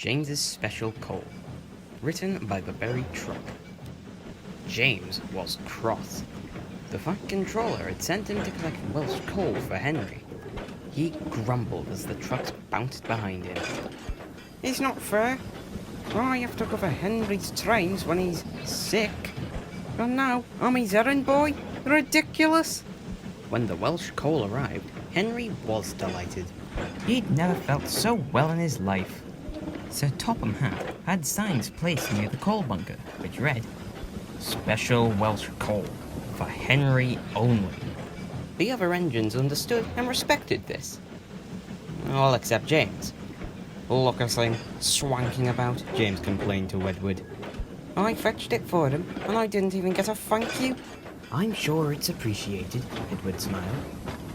James's Special Coal, written by the Berry Truck. James was cross. The Fat Controller had sent him to collect Welsh coal for Henry. He grumbled as the trucks bounced behind him. "It's not fair. I have to cover Henry's trains when he's sick. And now I'm his errand boy? Ridiculous!" When the Welsh coal arrived, Henry was delighted. He'd never felt so well in his life. Sir Topham Hatt had signs placed near the coal bunker, which read, "Special Welsh coal, for Henry only." The other engines understood and respected this. All except James. "Look at him, swanking about," James complained to Edward. "I fetched it for him, and I didn't even get a thank you." "I'm sure it's appreciated," Edward smiled.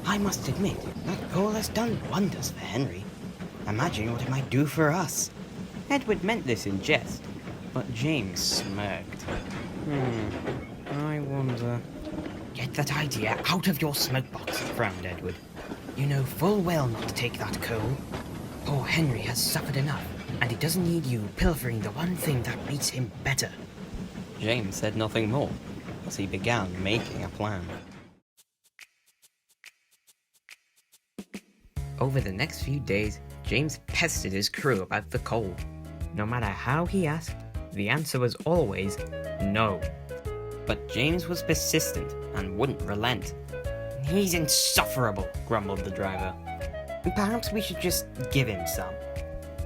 "I must admit, that coal has done wonders for Henry. Imagine what it might do for us." Edward meant this in jest, but James smirked. I wonder... "Get that idea out of your smokebox," frowned Edward. "You know full well not to take that coal. Poor Henry has suffered enough, and he doesn't need you pilfering the one thing that makes him better." James said nothing more, as he began making a plan. Over the next few days, James pestered his crew about the coal. No matter how he asked, the answer was always no. But James was persistent and wouldn't relent. "He's insufferable," grumbled the driver. "Perhaps we should just give him some."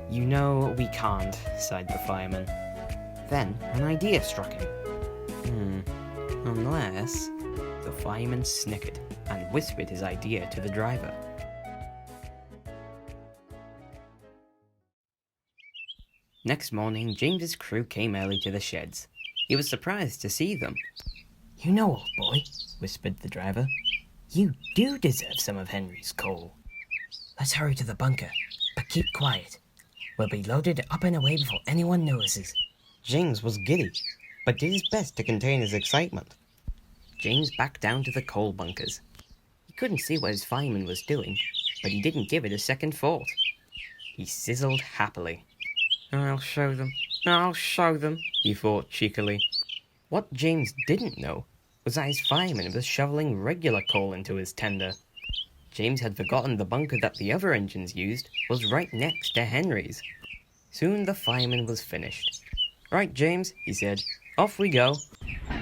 "You know we can't," sighed the fireman. Then an idea struck him. Unless... The fireman snickered and whispered his idea to the driver. Next morning, James's crew came early to the sheds. He was surprised to see them. "You know, old boy," whispered the driver, "you do deserve some of Henry's coal. Let's hurry to the bunker, but keep quiet. We'll be loaded up and away before anyone notices." James was giddy, but did his best to contain his excitement. James backed down to the coal bunkers. He couldn't see what his fireman was doing, but he didn't give it a second thought. He sizzled happily. I'll show them, he thought cheekily. What James didn't know was that his fireman was shoveling regular coal into his tender. James had forgotten the bunker that the other engines used was right next to Henry's. Soon the fireman was finished. "Right, James," he said, "off we go."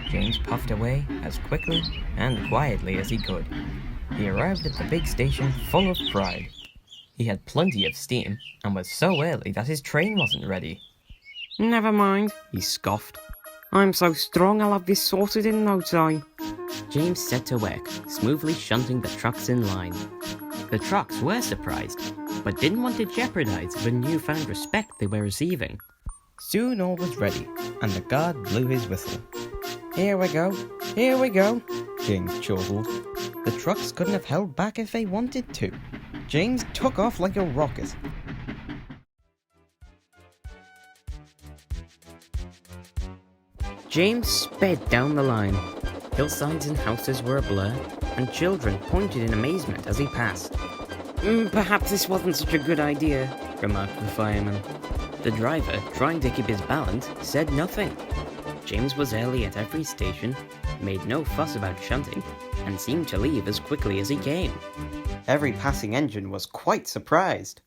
James puffed away as quickly and quietly as he could. He arrived at the big station full of pride. He had plenty of steam and was so early that his train wasn't ready. "Never mind," he scoffed. "I'm so strong I'll have this sorted in no time." James set to work, smoothly shunting the trucks in line. The trucks were surprised, but didn't want to jeopardize the newfound respect they were receiving. Soon all was ready, and the guard blew his whistle. Here we go, James chortled. The trucks couldn't have held back if they wanted to. James took off like a rocket. James sped down the line. Hillsides and houses were a blur, and children pointed in amazement as he passed. Perhaps this wasn't such a good idea," remarked the fireman. The driver, trying to keep his balance, said nothing. James was early at every station, made no fuss about shunting, and seemed to leave as quickly as he came. Every passing engine was quite surprised.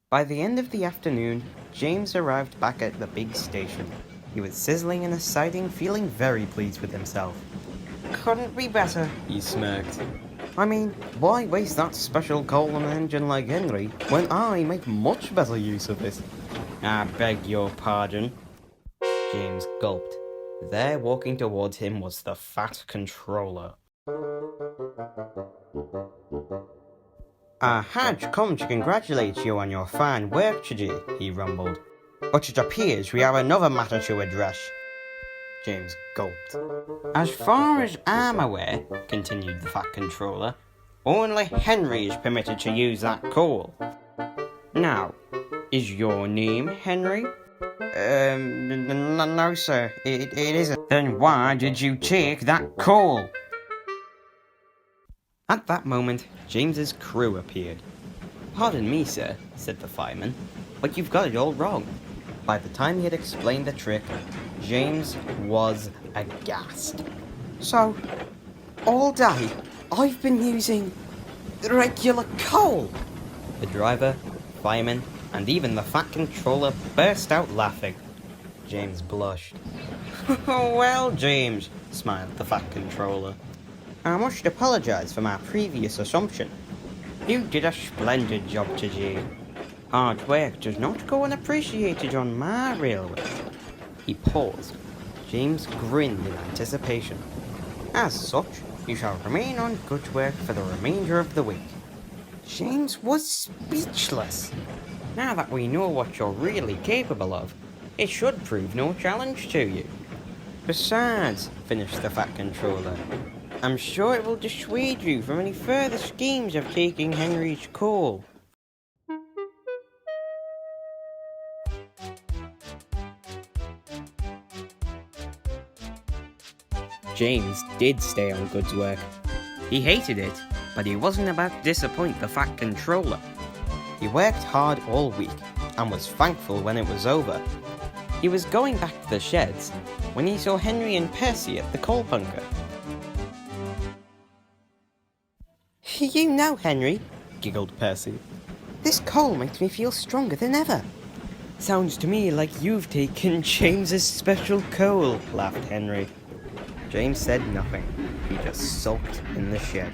By the end of the afternoon, James arrived back at the big station. He was sizzling in a siding, feeling very pleased with himself. "Couldn't be better," he smirked. "I mean, why waste that special coal on an engine like Henry when I make much better use of it?" "I beg your pardon." James gulped. There, walking towards him, was the Fat Controller. "I had come to congratulate you on your fine work today," he rumbled. "But it appears we have another matter to address." James gulped. "As far as I'm aware," continued the Fat Controller, "only Henry is permitted to use that coal. Now, is your name Henry?" No, sir, it isn't." "Then why did you take that coal?" At that moment, James's crew appeared. "Pardon me, sir," said the fireman, "but you've got it all wrong. By the time he had explained the trick, James was aghast. So, all day, I've been using regular coal. The driver, fireman, and even the Fat Controller burst out laughing. James blushed. Well, James, smiled the Fat Controller, I must apologise for my previous assumption. You did a splendid job today. Hard work does not go unappreciated on my railway. He paused. James grinned in anticipation. As such, you shall remain on good work for the remainder of the week. James was speechless. Now that we know what you're really capable of, it should prove no challenge to you. Besides, finished the Fat Controller, I'm sure it will dissuade you from any further schemes of taking Henry's coal. James did stay on Good's work. He hated it, but he wasn't about to disappoint the Fat Controller. He worked hard all week, and was thankful when it was over. He was going back to the sheds, when he saw Henry and Percy at the coal bunker. You know, Henry, giggled Percy, this coal makes me feel stronger than ever. Sounds to me like you've taken James's special coal, laughed Henry. James said nothing. He just sulked in the shed.